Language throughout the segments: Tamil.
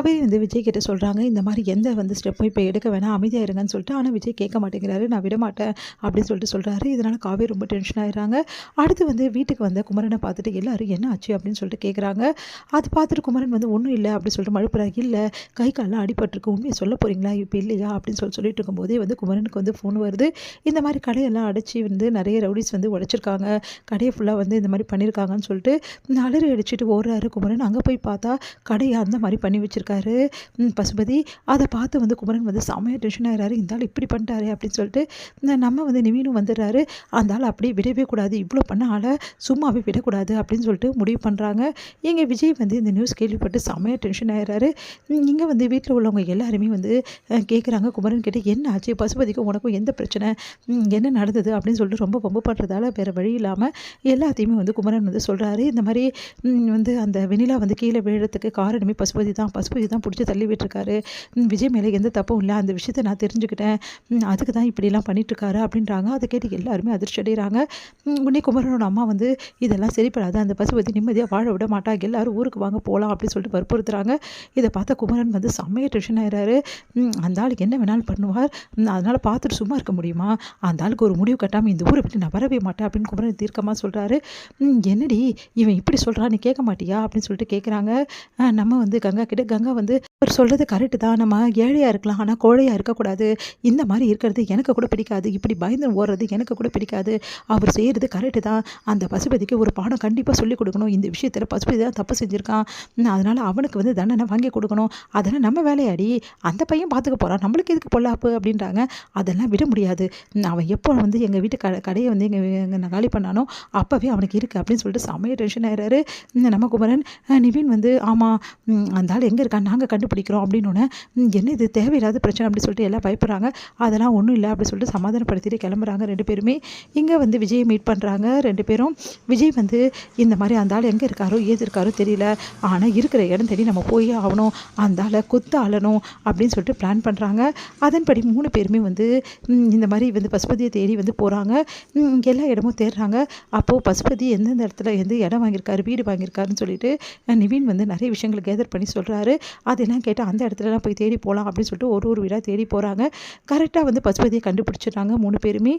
காவேரி வந்து விஜய் கிட்ட சொல்கிறாங்க, இந்த மாதிரி எந்த வந்து ஸ்டெப்பும் இப்போ எடுக்க வேணாம், அமைதியாக இருங்கன்னு சொல்லிட்டு. ஆனால் விஜய் கேட்க மாட்டேங்கிறாரு. நான் விட மாட்டேன் அப்படின்னு சொல்லிட்டு சொல்கிறாரு. இதனால் காவேரி ரொம்ப டென்ஷன் ஆயிடுறாங்க. அடுத்து வந்து வீட்டுக்கு வந்த குமரனை பார்த்துட்டு எல்லாரும் என்ன ஆச்சு அப்படின்னு சொல்லிட்டு கேட்குறாங்க. அது பார்த்துட்டு குமரன் வந்து ஒன்றும் இல்லை அப்படின்னு சொல்லிட்டு மழுப்புறாரு. இல்லை, கை கால்லாம் அடிபட்டிருக்கு, உண்மையை சொல்ல போகிறீங்களா இப்போ இல்லையா அப்படின்னு சொல்லிட்டு இருக்கும்போதே வந்து குமரனுக்கு வந்து ஃபோன் வருது. இந்த மாதிரி கடையெல்லாம் அடைச்சி வந்து நிறைய ரவுடிஸ் வந்து உடைச்சிருக்காங்க, கடையை ஃபுல்லாக வந்து இந்த மாதிரி பண்ணியிருக்காங்கன்னு சொல்லிட்டு அலறி அடிச்சுட்டு ஓடுறாரு குமரன். அங்கே போய் பார்த்தா கடையை அந்த மாதிரி பண்ணி வச்சிருக்காரு பசுபதி. அதை பார்த்து வந்து குமரன் வந்து செமையாக டென்ஷன் ஆகிறாரு. இந்த ஆள் இப்படி பண்ணிட்டாரு அப்படின்னு சொல்லிட்டு நம்ம வந்து நிவீனும் வந்துடுறாரு. அந்த ஆள் அப்படியே விடவே கூடாது, இவ்வளோ பண்ண ஆளை சும்மாவே விடக்கூடாது அப்படின்னு சொல்லிட்டு முடிவு பண்ணுறாங்க. எங்கள் விஜய் வந்து இந்த நியூஸ் கேள்விப்பட்டு செமையாக டென்ஷன் ஆகிறாரு. இங்கே வந்து வீட்டில் உள்ளவங்க எல்லாருமே வந்து கேட்குறாங்க குமரன் கிட்ட, என்ன ஆச்சு பசுபதிக்கும் உனக்கும் எந்த பிரச்சனை, என்ன நடந்தது அப்படின்னு சொல்லிட்டு ரொம்ப வம்பு பண்ணுறதால வேறு வழி இல்லாமல் எல்லாத்தையுமே வந்து குமரன் வந்து சொல்கிறாரு. இந்த மாதிரி வந்து அந்த வெண்ணிலா வந்து கீழே விழுறதுக்கு காரணமே பசுபதி தான் பிடிச்சி தள்ளி விட்டுருக்காரு. விஜய் மேலே எந்த தப்பும் இல்லை, அந்த விஷயத்தை நான் தெரிஞ்சுக்கிட்டேன், அதுக்கு தான் இப்படிலாம் பண்ணிட்டுருக்காரு அப்படின்றாங்க. அதை கேட்டு எல்லாருமே அதிர்ச்சி அடைகிறாங்க. உடனே குமரனோட அம்மா வந்து இதெல்லாம் சரிப்படாது, அந்த பசுபதி நிம்மதியாக வாழ விட மாட்டாங்க, எல்லாரும் ஊருக்கு வாங்க போகலாம் அப்படின்னு சொல்லிட்டு வற்புறுத்துறாங்க. இதை பார்த்த குமரன் வந்து செம்மையாக டென்ஷன் ஆகிறாரு. அந்த ஆளுக்கு என்ன வேணாலும் பண்ணுவார், அதனால் பார்த்துட்டு சும்மா இருக்க முடியுமா, அந்த ஆளுக்கு ஒரு முடிவு கட்டாமல் இந்த ஊரை விட்டு நான் வரவே மாட்டேன் அப்படின்னு குமரன் தீர்க்கமாக சொல்கிறாரு. என்னடி இவன் இப்படி சொல்கிறான், நீ கேட்க மாட்டியா அப்படின்னு சொல்லிட்டு கேட்குறாங்க. நம்ம வந்து கங்கா கிட்ட, கங்கா வந்து அவர் சொல்கிறது கரெக்டு தான், நம்ம ஏழையாக இருக்கலாம் ஆனால் கோழையாக இருக்கக்கூடாது, இந்த மாதிரி இருக்கிறது எனக்கு கூட பிடிக்காது, இப்படி பயந்து ஓடுறது எனக்கு கூட பிடிக்காது, அவர் செய்கிறது கரெக்டு தான், அந்த பசுபதிக்கு ஒரு பாடம் கண்டிப்பாக சொல்லிக் கொடுக்கணும், இந்த விஷயத்தில் பசுபதி தான் தப்பு செஞ்சுருக்கான், அதனால் அவனுக்கு வந்து தண்டனை வாங்கி கொடுக்கணும், அதெல்லாம் நம்ம வேலையாடி, அந்த பையன் பார்த்துக்க போகிறான், நம்மளுக்கு எதுக்கு பொல்லாப்பு அப்படின்றாங்க. அதெல்லாம் விட முடியாது, அவன் எப்போ வந்து எங்கள் வீட்டு கடையை வந்து எங்கள் காலி பண்ணானோ அப்போவே அவனுக்கு இருக்குது அப்படின்னு சொல்லிட்டு செம்மையாக டென்ஷன் ஆகிறாரு நம்ம குமரன். நிவின் வந்து ஆமாம் அந்த ஆள் எங்கே இருக்கான் நாங்கள் கண்டுபிடிக்கிறோம் அப்படின்னோடனே, என்ன இது தேவையில்லாத பிரச்சனை அப்படின்னு சொல்லிட்டு எல்லாம் பயப்படுறாங்க. அதெல்லாம் ஒன்றும் இல்லை அப்படின்னு சொல்லிட்டு சமாதானப்படுத்திட்டு கிளம்புறாங்க ரெண்டு பேருமே. இங்கே வந்து விஜயை மீட் பண்ணுறாங்க ரெண்டு பேரும். விஜய் வந்து இந்த மாதிரி அந்த ஆள் எங்கே இருக்காரோ ஏது இருக்காரோ தெரியல, ஆனால் இருக்கிற இடம் தேடி நம்ம போய் ஆகணும், அந்த ஆளை கொத்து ஆளணும் அப்படின்னு சொல்லிட்டு பிளான் பண்ணுறாங்க. அதன்படி 3 பேருமே வந்து இந்த மாதிரி வந்து பசுபதியை தேடி வந்து போகிறாங்க. எல்லா இடமும் தேடுறாங்க. அப்போது பசுபதி எந்தெந்த இடத்துல எந்த இடம் வாங்கியிருக்காரு, வீடு வாங்கியிருக்காருன்னு சொல்லிட்டு நிவின் வந்து நிறைய விஷயங்களை கேதர் பண்ணி சொல்கிறாரு. அதெல்லாம் கேட்டு அந்த இடத்துலலாம் போய் தேடி போகலாம் அப்படின்னு சொல்லிட்டு ஒரு வீடாக தேடி போகிறாங்க. கரெக்டாக வந்து பசுபதியை கண்டுபிடிச்சிடுறாங்க 3 பேருமே.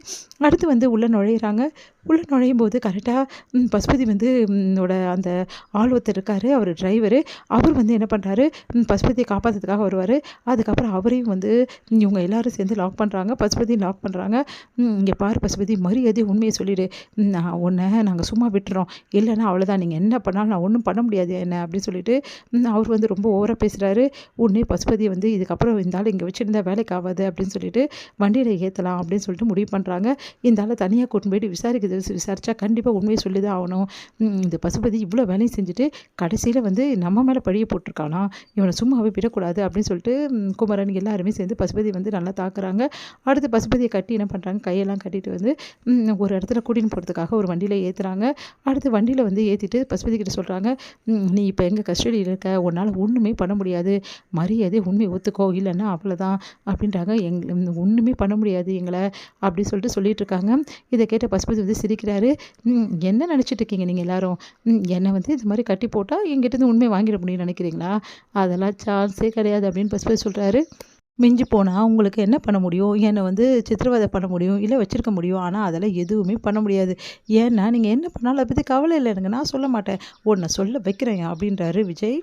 அடுத்து வந்து உள்ளே நுழையிறாங்க. உள்ளே நுழையும் போது கரெக்டாக பசுபதி வந்து அந்த ஆள் ஒருத்தர் இருக்கார், அவர் டிரைவரு. அவர் வந்து என்ன பண்ணுறாரு, பசுபதியை காப்பாற்றுறதுக்காக வருவார். அதுக்கப்புறம் அவரையும் வந்து இவங்க எல்லாரும் சேர்ந்து லாக் பண்ணுறாங்க, பசுபதியும் லாக் பண்ணுறாங்க. இங்கே பாரு பசுபதி, மரியாதை உண்மையை சொல்லிவிடு, உன்னை நாங்கள் சும்மா விட்டுறோம், இல்லைன்னா அவ்வளோதான், நீங்கள் என்ன பண்ணாலும் நான் ஒன்றும் பண்ண முடியாது என்ன அப்படின்னு சொல்லிட்டு அவர் வந்து ரொம்ப ஓவராக பேசுகிறாரு. உடனே பசுபதியை வந்து இதுக்கப்புறம் இந்த ஆள் இங்கே வச்சுருந்தா வேலைக்கு ஆகாது அப்படின்னு சொல்லிட்டு வண்டியில் ஏற்றலாம் அப்படின்னு சொல்லிட்டு முடிவு பண்ணுறாங்க. இந்த ஆளை தனியாக கூட்டின்னு போயிட்டு விசாரித்தா கண்டிப்பாக உண்மையை சொல்லி தான் ஆகணும். இந்த பசுபதி இவ்வளோ வேலையும் செஞ்சுட்டு கடைசியில் வந்து நம்ம மேலே பழியை போட்டிருக்கானா, இவனை சும்மாவே விடக்கூடாது அப்படின்னு சொல்லிட்டு குமரன் எல்லாருமே சேர்ந்து பசுபதி வந்து நல்லா தாக்குறாங்க. அடுத்து பசுபதியை கட்டி என்ன பண்ணுறாங்க, கையெல்லாம் கட்டிட்டு வந்து ஒரு இடத்துல கூட்டின்னு போகிறதுக்காக ஒரு வண்டியில் ஏற்றுறாங்க. அடுத்து வண்டியில் வந்து ஏற்றிட்டு பசுபதி கிட்ட சொல்கிறாங்க, நீ இப்போ எங்கள் கஸ்டடியில் இருக்க, உன்னால் ஒன்றுமே பண்ண முடியாது, மரியாதை உண்மை ஒத்துக்கோ, இல்லைன்னா அவ்வளோதான் அப்படின்றாங்க. ஒன்றுமே பண்ண முடியாது எங்களை அப்படி சொல்லிட்டு இருக்காங்க. இதை கேட்ட பசுபதி வந்து சிரிக்கிறாரு. என்ன நினச்சிட்டு இருக்கீங்க நீங்கள் எல்லாரும், என்னை வந்து இது மாதிரி கட்டி போட்டால் எங்கிட்டேருந்து உண்மை வாங்கிட முடியும்னு நினைக்கிறீங்களா, அதெல்லாம் சான்ஸே கிடையாது அப்படின்னு பசுபதி சொல்கிறாரு. மிஞ்சி போனால் உங்களுக்கு என்ன பண்ண முடியும், என்னை வந்து சித்திரவதை பண்ண முடியும், இல்லை வச்சுருக்க முடியும், ஆனால் அதெல்லாம் எதுவுமே பண்ண முடியாது, ஏன்னா நீங்கள் என்ன பண்ணாலும் அதை பற்றி கவலை இல்லை எனக்கு, நான் சொல்ல மாட்டேன், உன்னை சொல்ல வைக்கிறேன் அப்படின்றாரு விஜய்.